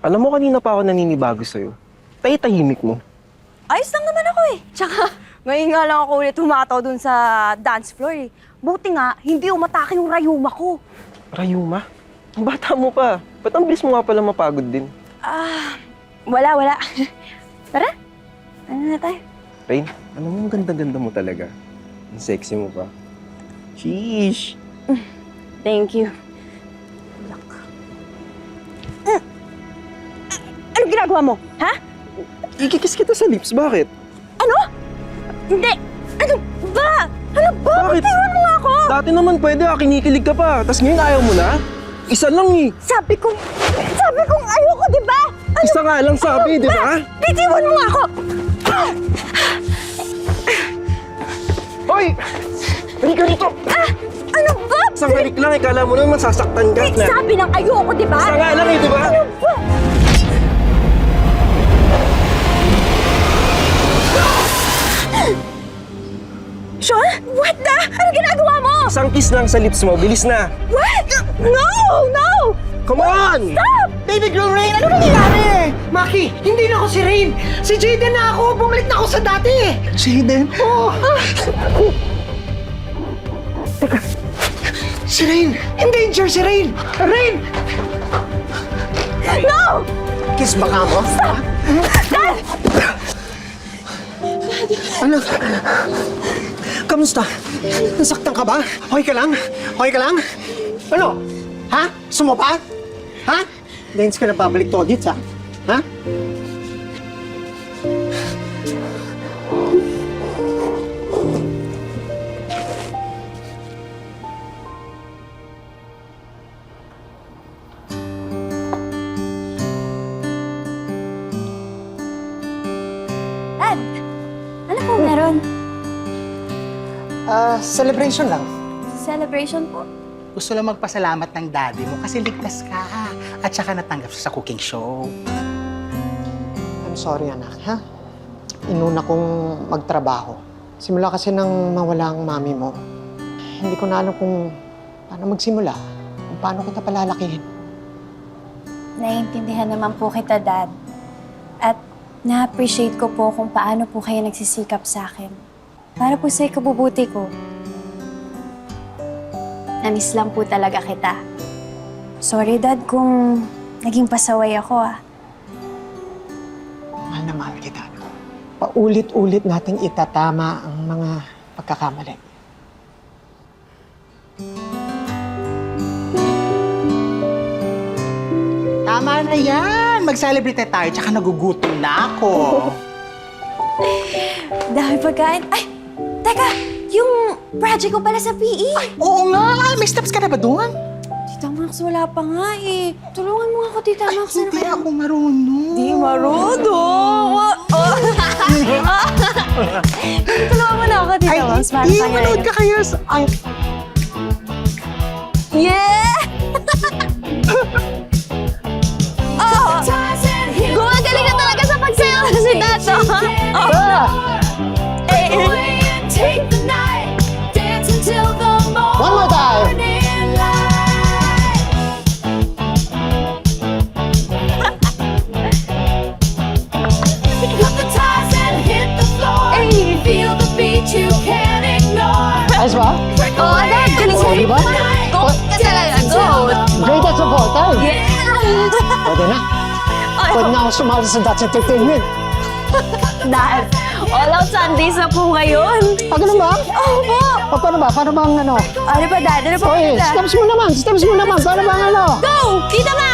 Alam mo, kanina pa ako naninibago sa'yo. Tahimik mo. Ayos lang naman ako eh. Tsaka, ngayon nga lang ako ulit humataw dun sa dance floor eh. Buti nga, hindi umatake yung rayuma ko. Rayuma? Ang bata mo pa. Ba't ang bilis mo nga pala mapagod din? Wala. Tara, ano na tayo? Rain, alam mo, ang ganda-ganda mo talaga. Ang sexy mo pa. Sheesh! Thank you. Look. Anong ginagawa mo? Ha? Ikikis kita sa lips, bakit? Ano? Hindi! Ano ba? Ano ba? Bakit? Iwan mo nga ako! Dati naman pwede kinikilig ka pa. Tapos ngayon ayaw mo na? Isa lang eh. Sabi kong ayoko, di ba? Isa nga lang sabi, di ba? Bitiwan mo nga ako! Hoy! Halika rito! Ano ba? Isang halik lang, ikala mo naman masasaktan ka na. Sabi ng ayoko, di ba? Isa nga lang eh, di ba? Ano ba? Sean? What the? Ano ginagawa mo? Isang kiss lang sa lips mo, bilis na. What? No! Come on! Stop! Baby girl Rain, ano nangyayari? Maki, hindi na ako si Rain. Si Jaden na ako. Bumalik na ako sa dati. Jaden? Oo. Teka. Si Rain. In danger si Rain. Rain! No! Kiss ba ka mo? Stop! Dad! Anak, kamusta? Nasaktan ka ba? Okay ka lang? Okay ka lang? Ano? Ha? Sumapa? Ha? Dahil ka na babalik to audits, ha? Ha? Dad! Ano po meron? Celebration lang. Celebration po? Gusto lang magpasalamat ng daddy mo kasi ligtas ka at saka natanggap siya sa cooking show. I'm sorry, anak, ha? Inuna kong magtrabaho. Simula kasi nang mawala ang mami mo. Hindi ko na alam kung paano magsimula, kung paano kita palalakihin. Naiintindihan naman po kita, Dad. At na-appreciate ko po kung paano po kayo nagsisikap sa akin. Para po sa ikabubuti ko. Namiss lang po talaga kita. Sorry, Dad, kung naging pasaway ako, Mahal na mahal kita. Paulit-ulit nating itatama ang mga pagkakamali. Tama na yan! Mag-celebrate na tayo tsaka nagugutom na ako. Dahil pagkain... Ay! Teka! Yung project ko pala sa PE! Oo nga! May steps ka na ba doon? Tita Max, wala pa nga eh. Tulungan mo ako, Tita Max. Ano Hindi kaya? ako marunong. Di marunong! Tulungan mo na ako, Tita Max. Para Hindi, sa manood ka kaya sa... Ay, Yeah! Gumagaling na talaga sa pagsayaw si Tato! One more time! Ayos ba? Oo, Dad! Galing Oh, di ba? Kasi lang, go! Greatest of all time! Yes! Pwede na. Pwede na ako sumali sa Dutch Entertainment. Dad, all out Sundays na po ngayon. Ganun ba? Opo! O, paano ba? Paano bang ano? Ano ba, Dad? Ano ba? Oy, steps mo naman! Steps mo naman! Paano bang ano? Go! Kita nga!